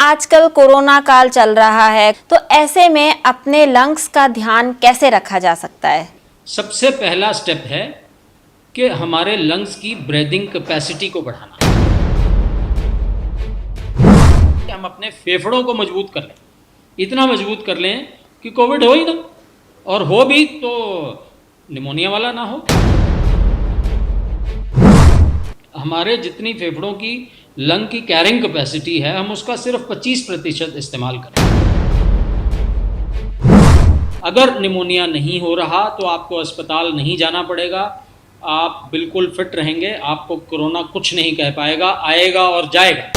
आजकल कोरोना काल चल रहा है, तो ऐसे में अपने लंग्स का ध्यान कैसे रखा जा सकता है? सबसे पहला स्टेप है कि हमारे लंग्स की ब्रीदिंग कैपेसिटी को बढ़ाना। हम अपने फेफड़ों को मजबूत कर लें, इतना मजबूत कर लें कि कोविड हो ही ना, और हो भी तो निमोनिया वाला ना हो। हमारे जितनी फेफड़ों की लंग की कैरिंग कैपेसिटी है, हम उसका सिर्फ 25% इस्तेमाल करें। अगर निमोनिया नहीं हो रहा तो आपको अस्पताल नहीं जाना पड़ेगा, आप बिल्कुल फिट रहेंगे, आपको कोरोना कुछ नहीं कह पाएगा, आएगा और जाएगा।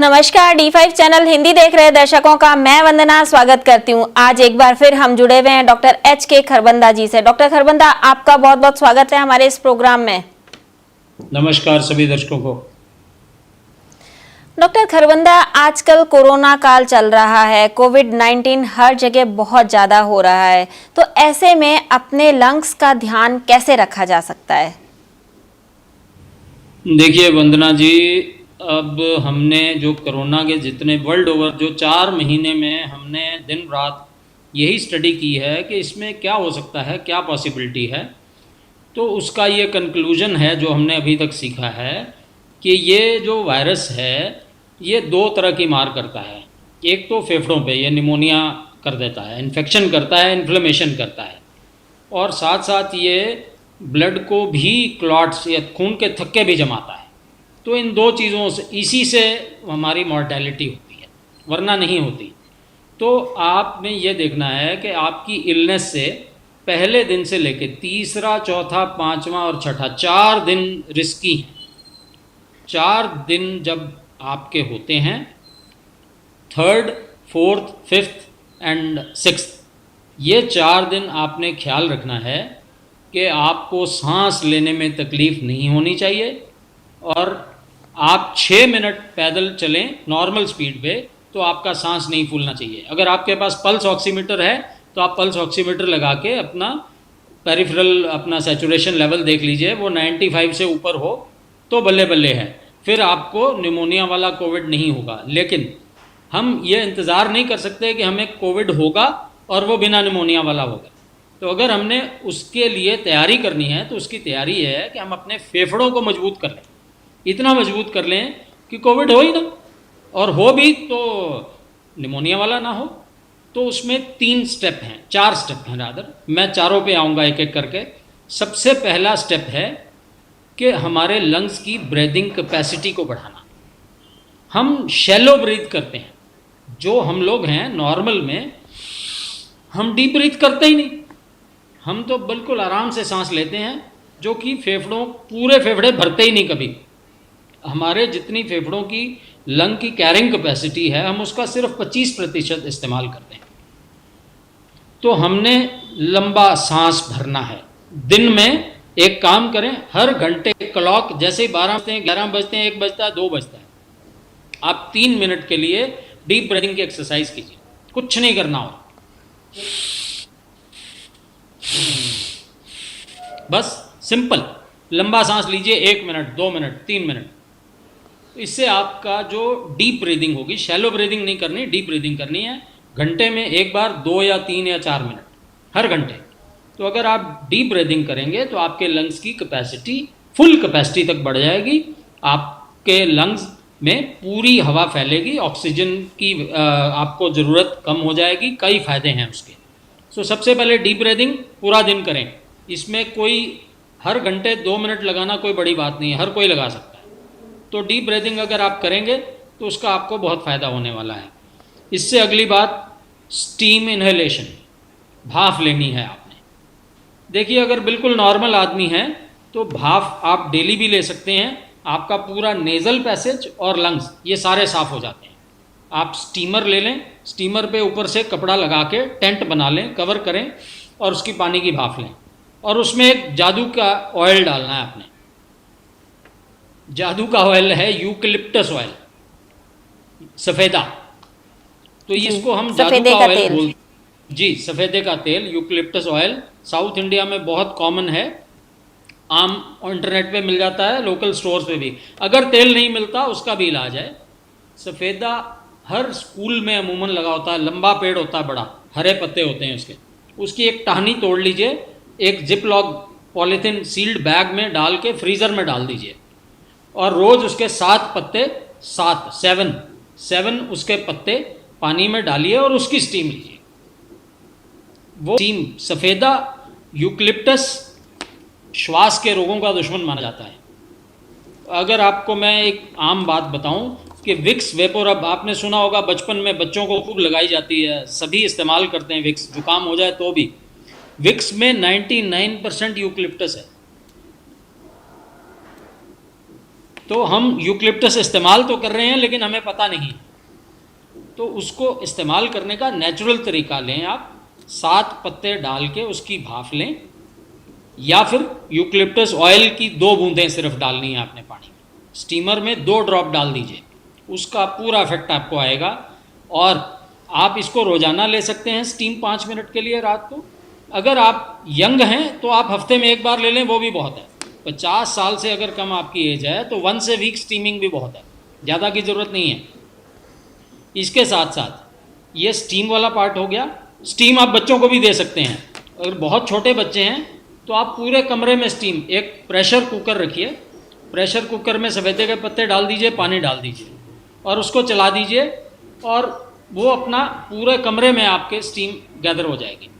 नमस्कार, D5 चैनल हिंदी देख रहे दर्शकों का मैं वंदना स्वागत करती हूं। आज एक बार फिर हम जुड़े हुए हैं डॉक्टर HK खरबंदा जी से। डॉक्टर खरबंदा, आपका बहुत बहुत स्वागत है हमारे इस प्रोग्राम में। नमस्कार सभी दर्शकों को। डॉक्टर खरबंदा, आजकल कोरोना काल चल रहा है, कोविड-19 हर जगह बहुत ज़्यादा हो रहा है, तो ऐसे में अपने लंग्स का ध्यान कैसे रखा जा सकता है? देखिए वंदना जी, अब हमने जो कोरोना के जितने वर्ल्ड ओवर जो 4 महीने में हमने दिन रात यही स्टडी की है कि इसमें क्या हो सकता है, क्या पॉसिबिलिटी है, तो उसका ये कंक्लूजन है जो हमने अभी तक सीखा है कि ये जो वायरस है ये 2 तरह की मार करता है। एक तो फेफड़ों पे ये निमोनिया कर देता है, इन्फेक्शन करता है, इन्फ्लेमेशन करता है, और साथ साथ ये ब्लड को भी क्लॉट्स या खून के थक्के भी जमाता है। तो इन 2 चीज़ों से, इसी से हमारी मॉर्टेलिटी होती है, वरना नहीं होती। तो आपने ये देखना है कि आपकी इलनेस से पहले दिन से लेके तीसरा, चौथा, पाँचवा और छठा 4 दिन रिस्की हैं। 4 दिन जब आपके होते हैं, 3rd, 4th, 5th and 6th, ये 4 दिन आपने ख्याल रखना है कि आपको सांस लेने में तकलीफ़ नहीं होनी चाहिए, और आप 6 मिनट पैदल चलें नॉर्मल स्पीड पे तो आपका सांस नहीं फूलना चाहिए। अगर आपके पास पल्स ऑक्सीमीटर है तो आप पल्स ऑक्सीमीटर लगा के अपना पेरिफेरल, अपना सैचुरेशन लेवल देख लीजिए, वो 95 से ऊपर हो तो बल्ले बल्ले है, फिर आपको निमोनिया वाला कोविड नहीं होगा। लेकिन हम ये इंतज़ार नहीं कर सकते कि हमें कोविड होगा और वो बिना निमोनिया वाला होगा। तो अगर हमने उसके लिए तैयारी करनी है तो उसकी तैयारी ये है कि हम अपने फेफड़ों को मजबूत कर लें, इतना मजबूत कर लें कि कोविड हो ही ना, और हो भी तो निमोनिया वाला ना हो। तो उसमें 3 स्टेप हैं, 4 स्टेप हैं रादर, मैं चारों पे आऊँगा एक एक करके। सबसे पहला स्टेप है कि हमारे लंग्स की ब्रीदिंग कैपेसिटी को बढ़ाना। हम शैलो ब्रीथ करते हैं, जो हम लोग हैं नॉर्मल में हम डीप ब्रीथ करते ही नहीं, हम तो बिल्कुल आराम से सांस लेते हैं, जो कि फेफड़ों, पूरे फेफड़े भरते ही नहीं कभी। हमारे जितनी फेफड़ों की लंग की कैरिंग कैपेसिटी है, हम उसका सिर्फ 25% इस्तेमाल करते हैं। तो हमने लंबा सांस भरना है। दिन में एक काम करें, हर घंटे क्लॉक जैसे ही 12 बजते हैं, 11 बजते हैं, 1 बजता है, 2 बजता है, आप 3 मिनट के लिए डीप ब्रीथिंग की एक्सरसाइज कीजिए। कुछ नहीं करना हो, बस सिंपल लंबा सांस लीजिए, 1 मिनट, 2 मिनट, 3 मिनट। इससे आपका जो डीप ब्रीदिंग होगी, शैलो ब्रीदिंग नहीं करनी, डीप ब्रीदिंग करनी है। घंटे में एक बार 2 या 3 या 4 मिनट हर घंटे। तो अगर आप डीप ब्रीदिंग करेंगे तो आपके लंग्स की कैपेसिटी फुल कैपेसिटी तक बढ़ जाएगी, आपके लंग्स में पूरी हवा फैलेगी, ऑक्सीजन की आपको ज़रूरत कम हो जाएगी, कई फ़ायदे हैं उसके। सो सबसे पहले डीप ब्रीदिंग पूरा दिन करें। इसमें कोई हर घंटे 2 मिनट लगाना कोई बड़ी बात नहीं है, हर कोई लगा सकता है। तो डीप ब्रीदिंग अगर आप करेंगे तो उसका आपको बहुत फ़ायदा होने वाला है। इससे अगली बात, स्टीम इन्हेलेशन, भाप लेनी है आपने। देखिए, अगर बिल्कुल नॉर्मल आदमी है तो भाप आप डेली भी ले सकते हैं, आपका पूरा नेज़ल पैसेज और लंग्स ये सारे साफ़ हो जाते हैं। आप स्टीमर ले लें, स्टीमर पे ऊपर से कपड़ा लगा के टेंट बना लें, कवर करें, और उसकी पानी की भाप लें, और उसमें एक जादू का ऑयल डालना है आपने। जादू का ऑयल है यूकलिप्टस ऑयल, सफ़ेदा। तो इसको हम जादू का ऑयल बोलते हैं। जी, सफ़ेदे का तेल, यूकलिप्टस ऑयल साउथ इंडिया में बहुत कॉमन है, आम इंटरनेट पे मिल जाता है, लोकल स्टोर्स पे भी। अगर तेल नहीं मिलता उसका भी इलाज है, सफ़ेदा हर स्कूल में अमूमन लगा होता है, लंबा पेड़ होता है, बड़ा हरे पत्ते होते हैं उसके, उसकी एक टहनी तोड़ लीजिए, एक zip lock polythene sealed bag में डाल के फ्रीज़र में डाल दीजिए, और रोज़ उसके 7 पत्ते, 7 उसके पत्ते पानी में डालिए और उसकी स्टीम लीजिए। वो स्टीम, सफ़ेदा यूकलिप्टस श्वास के रोगों का दुश्मन माना जाता है। अगर आपको मैं एक आम बात बताऊं कि विक्स वेपोरब आपने सुना होगा, बचपन में बच्चों को खूब लगाई जाती है, सभी इस्तेमाल करते हैं विक्स, जुकाम हो जाए तो भी। विक्स में 99% यूकलिप्टस है। तो हम यूकलिप्टस इस्तेमाल तो कर रहे हैं लेकिन हमें पता नहीं, तो उसको इस्तेमाल करने का नेचुरल तरीका लें आप। 7 पत्ते डाल के उसकी भाप लें, या फिर यूकलिप्टस ऑयल की 2 बूंदें सिर्फ डालनी है आपने पानी में, स्टीमर में 2 ड्रॉप डाल दीजिए, उसका पूरा इफेक्ट आपको आएगा। और आप इसको रोज़ाना ले सकते हैं स्टीम 5 मिनट के लिए रात को। अगर आप यंग हैं तो आप हफ्ते में 1 बार ले लें, वो भी बहुत है। 50 साल से अगर कम आपकी एज है तो 1 से वीक स्टीमिंग भी बहुत है, ज़्यादा की ज़रूरत नहीं है। इसके साथ साथ ये स्टीम वाला पार्ट हो गया। स्टीम आप बच्चों को भी दे सकते हैं। अगर बहुत छोटे बच्चे हैं तो आप पूरे कमरे में स्टीम, एक प्रेशर कुकर रखिए, प्रेशर कुकर में सफ़ेदे के पत्ते डाल दीजिए, पानी डाल दीजिए और उसको चला दीजिए, और वो अपना पूरे कमरे में आपके स्टीम गैदर हो जाएगी।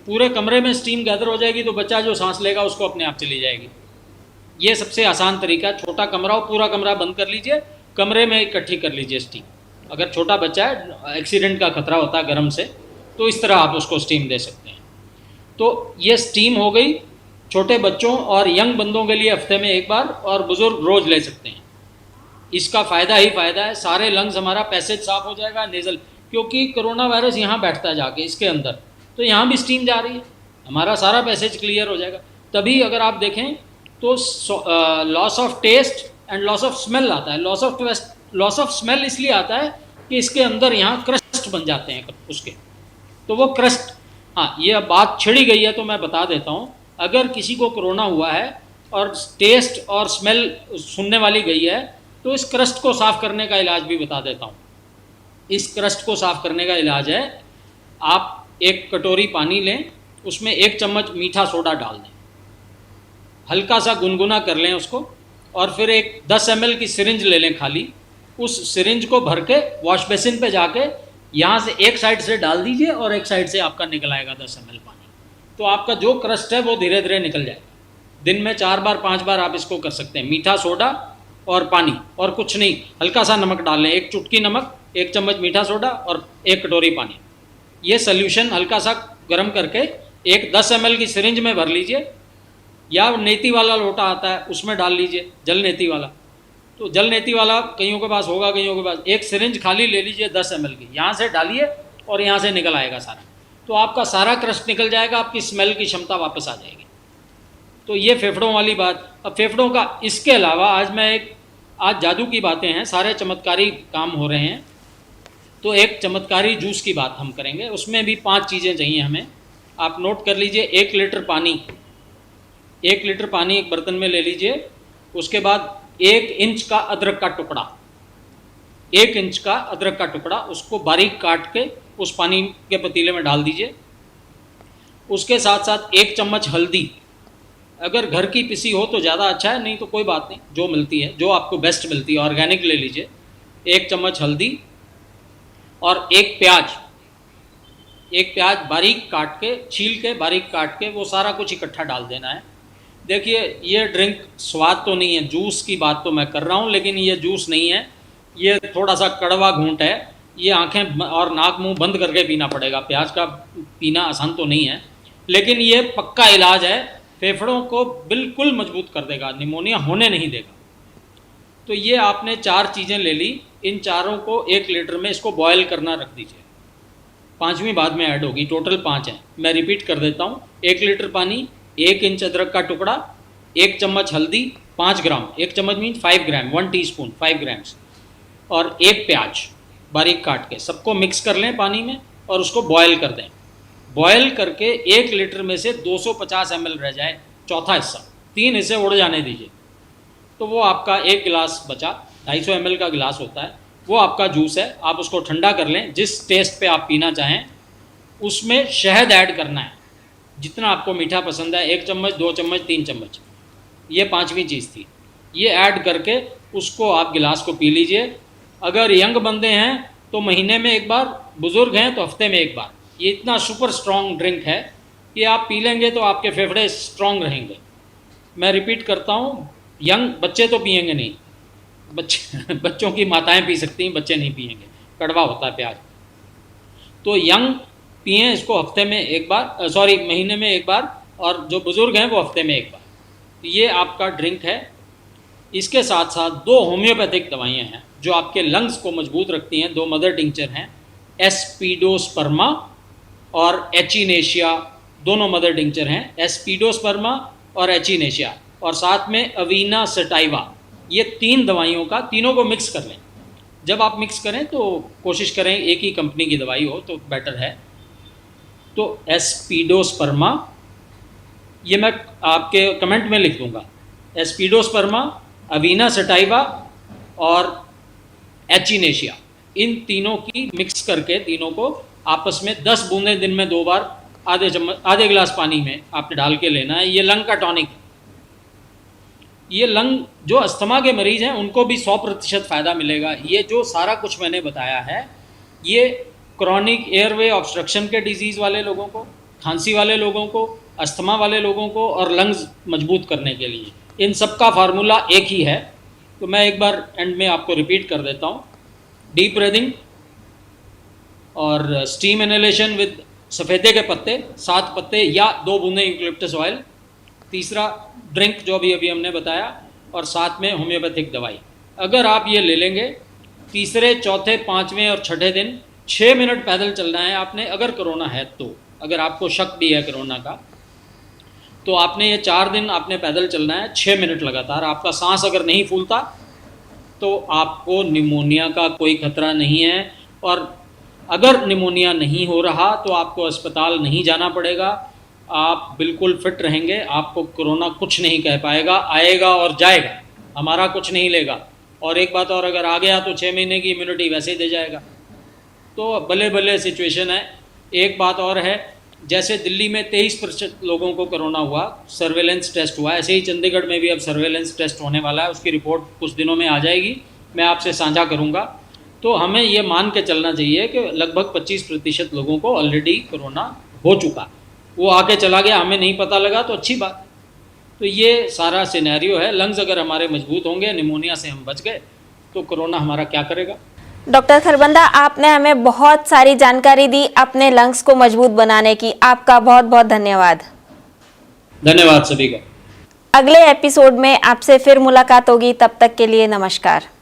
पूरे कमरे में स्टीम गैदर हो जाएगी तो बच्चा जो सांस लेगा उसको अपने आप चली जाएगी। ये सबसे आसान तरीका, छोटा कमरा हो, पूरा कमरा बंद कर लीजिए, कमरे में इकट्ठी कर लीजिए स्टीम। अगर छोटा बच्चा है, एक्सीडेंट का खतरा होता है गर्म से, तो इस तरह आप उसको स्टीम दे सकते हैं। तो ये स्टीम हो गई छोटे बच्चों और यंग बंदों के लिए हफ्ते में 1 बार, और बुज़ुर्ग रोज़ ले सकते हैं। इसका फ़ायदा ही फ़ायदा है, सारे लंग्स, हमारा पैसेज साफ हो जाएगा, नेज़ल, क्योंकि कोरोना वायरस यहाँ बैठता है जाके इसके अंदर, तो यहाँ भी स्टीम जा रही है, हमारा सारा पैसेज क्लियर हो जाएगा। तभी अगर आप देखें तो loss of taste and loss of smell आता है। लॉस ऑफ स्मेल इसलिए आता है कि इसके अंदर यहाँ क्रस्ट बन जाते हैं उसके, तो वो क्रस्ट, हाँ ये अब बात छिड़ी गई है तो मैं बता देता हूँ। अगर किसी को कोरोना हुआ है और टेस्ट और स्मेल सुनने वाली गई है तो इस क्रस्ट को साफ़ करने का इलाज भी बता देता हूँ। इस क्रस्ट को साफ़ करने का इलाज है, आप 1 कटोरी पानी लें, उसमें 1 चम्मच मीठा सोडा डाल दें, हल्का सा गुनगुना कर लें उसको, और फिर एक 10 ml की सिरिंज ले लें खाली। उस सिरिंज को भर के वॉश बेसिन पे जाके यहाँ से एक साइड से डाल दीजिए और एक साइड से आपका निकल आएगा 10 ml पानी। तो आपका जो क्रस्ट है वो धीरे धीरे निकल जाएगा। दिन में 4 बार 5 बार आप इसको कर सकते हैं। मीठा सोडा और पानी, और कुछ नहीं, हल्का सा नमक डाल लें, 1 चुटकी नमक, 1 चम्मच मीठा सोडा और 1 कटोरी पानी। ये सोल्यूशन हल्का सा गर्म करके एक 10 ml की सिरिंज में भर लीजिए, या नेती वाला लोटा आता है उसमें डाल लीजिए, जल नेती वाला। तो जल नेती वाला कईयों के पास होगा, कईयों के पास, एक सिरिंज खाली ले लीजिए 10 ml की, यहाँ से डालिए और यहाँ से निकल आएगा सारा, तो आपका सारा क्रस्ट निकल जाएगा, आपकी स्मेल की क्षमता वापस आ जाएगी। तो ये फेफड़ों वाली बात। अब फेफड़ों का, इसके अलावा आज जादू की बातें हैं, सारे चमत्कारी काम हो रहे हैं, तो एक चमत्कारी जूस की बात हम करेंगे। उसमें भी 5 चीज़ें चाहिए हमें, आप नोट कर लीजिए। 1 लीटर पानी, 1 लीटर पानी एक बर्तन में ले लीजिए। उसके बाद 1 इंच का अदरक का टुकड़ा, 1 इंच का अदरक का टुकड़ा, उसको बारीक काट के उस पानी के पतीले में डाल दीजिए। उसके साथ साथ 1 चम्मच हल्दी, अगर घर की पिसी हो तो ज़्यादा अच्छा है, नहीं तो कोई बात नहीं, जो मिलती है, जो आपको बेस्ट मिलती है, ऑर्गेनिक ले लीजिए। 1 चम्मच हल्दी और 1 प्याज बारीक काट के, छील के बारीक काट के, वो सारा कुछ इकट्ठा डाल देना है। देखिए ये ड्रिंक स्वाद तो नहीं है, जूस की बात तो मैं कर रहा हूँ, लेकिन ये जूस नहीं है, ये थोड़ा सा कड़वा घूंट है। ये आंखें और नाक मुंह बंद करके पीना पड़ेगा, प्याज का पीना आसान तो नहीं है, लेकिन ये पक्का इलाज है, फेफड़ों को बिल्कुल मजबूत कर देगा, निमोनिया होने नहीं देगा। तो ये आपने 4 चीज़ें ले ली, इन चारों को 1 लीटर में इसको बॉयल करना रख दीजिए, 5वीं बाद में ऐड होगी, टोटल 5 हैं। मैं रिपीट कर देता हूँ। 1 लीटर पानी, 1 इंच अदरक का टुकड़ा, 1 चम्मच हल्दी 5 ग्राम, 1 चम्मच मीन 5 ग्राम, 1 टीस्पून 5 ग्राम्स, और 1 प्याज बारीक काट के, सबको मिक्स कर लें पानी में और उसको बॉयल कर दें। बॉयल करके 1 लीटर में से 250 ml रह जाए, चौथा हिस्सा, 3 हिस्से उड़ जाने दीजिए, तो वो आपका 1 गिलास बचा। 250 ml का गिलास होता है, वो आपका जूस है, आप उसको ठंडा कर लें, जिस टेस्ट पे आप पीना चाहें। उसमें शहद ऐड करना है, जितना आपको मीठा पसंद है, 1 चम्मच, 2 चम्मच, 3 चम्मच, ये 5वीं चीज़ थी। ये ऐड करके उसको आप गिलास को पी लीजिए। अगर यंग बंदे हैं तो महीने में एक बार, बुज़ुर्ग हैं तो हफ्ते में एक बार। ये इतना सुपर स्ट्रॉन्ग ड्रिंक है कि आप पी लेंगे तो आपके फेफड़े स्ट्रॉन्ग रहेंगे। मैं रिपीट करता हूँ, यंग बच्चे तो पिएंगे नहीं, बच्चों की माताएं पी सकती हैं, बच्चे नहीं पिएंगे, कड़वा होता है प्याज। तो यंग पिएं इसको हफ्ते में एक बार, महीने में एक बार, और जो बुज़ुर्ग हैं वो हफ्ते में एक बार। तो ये आपका ड्रिंक है। इसके साथ साथ 2 होम्योपैथिक दवाइयाँ हैं जो आपके लंग्स को मजबूत रखती हैं। 2 मदर टिंचर हैं, एस्पीडोस्पर्मा और एचिनेशिया, दोनों मदर टिंचर हैं, एस्पीडोस्पर्मा और एचिनेशिया, और साथ में अवीना सटाइवा। ये 3 दवाइयों का, तीनों को मिक्स कर लें। जब आप मिक्स करें तो कोशिश करें एक ही कंपनी की दवाई हो तो बेटर है। तो एस्पीडोस्पर्मा, ये मैं आपके कमेंट में लिख दूंगा, एस्पीडोस्पर्मा, अवीना सटाइवा और एचिनेशिया, इन तीनों की मिक्स करके, तीनों को आपस में 10 बूंदें दिन में 2 बार आधे गिलास पानी में आपने डाल के लेना है। ये लंग का टॉनिक है। ये लंग, जो अस्थमा के मरीज़ हैं उनको भी 100% फ़ायदा मिलेगा। ये जो सारा कुछ मैंने बताया है, ये क्रॉनिक एयरवे ऑब्स्ट्रक्शन के डिजीज़ वाले लोगों को, खांसी वाले लोगों को, अस्थमा वाले लोगों को, और लंग्स मजबूत करने के लिए, इन सब का फार्मूला एक ही है। तो मैं एक बार एंड में आपको रिपीट कर देता हूँ। डीप ब्रीदिंग और स्टीम इनहेलेशन विद सफ़ेदे के पत्ते, 7 पत्ते या 2 बूंदें यूकलिप्टस ऑयल। तीसरा ड्रिंक जो अभी हमने बताया, और साथ में होम्योपैथिक दवाई। अगर आप ये ले लेंगे, तीसरे, चौथे, 5वें और 6ठे दिन 6 मिनट पैदल चलना है आपने, अगर कोरोना है तो। अगर आपको शक भी है कोरोना का, तो आपने ये 4 दिन आपने पैदल चलना है 6 मिनट लगातार। आपका सांस अगर नहीं फूलता तो आपको निमोनिया का कोई खतरा नहीं है, और अगर निमोनिया नहीं हो रहा तो आपको अस्पताल नहीं जाना पड़ेगा। आप बिल्कुल फिट रहेंगे, आपको कोरोना कुछ नहीं कह पाएगा। आएगा और जाएगा, हमारा कुछ नहीं लेगा। और एक बात और, अगर आ गया तो 6 महीने की इम्यूनिटी वैसे ही दे जाएगा। तो भले भले सिचुएशन है। एक बात और है, जैसे दिल्ली में 23% लोगों को कोरोना हुआ, सर्वेलेंस टेस्ट हुआ, ऐसे ही चंडीगढ़ में भी अब सर्वेलेंस टेस्ट होने वाला है। उसकी रिपोर्ट कुछ दिनों में आ जाएगी, मैं आपसे साझा करूंगा। तो हमें ये मान के चलना चाहिए कि लगभग 25% लोगों को ऑलरेडी कोरोना हो चुका। वो आके चला गया, हमें नहीं पता लगा, तो अच्छी बात। तो ये सारा सिनेरियो है। लंग्स अगर हमारे मजबूत होंगे, निमोनिया से हम बच गए, तो कोरोना हमारा क्या करेगा। डॉक्टर खरबंदा, आपने हमें बहुत सारी जानकारी दी अपने लंग्स को मजबूत बनाने की। आपका बहुत बहुत धन्यवाद। धन्यवाद सभी का। अगले एपिसोड में आपसे फिर मुलाकात होगी, तब तक के लिए नमस्कार।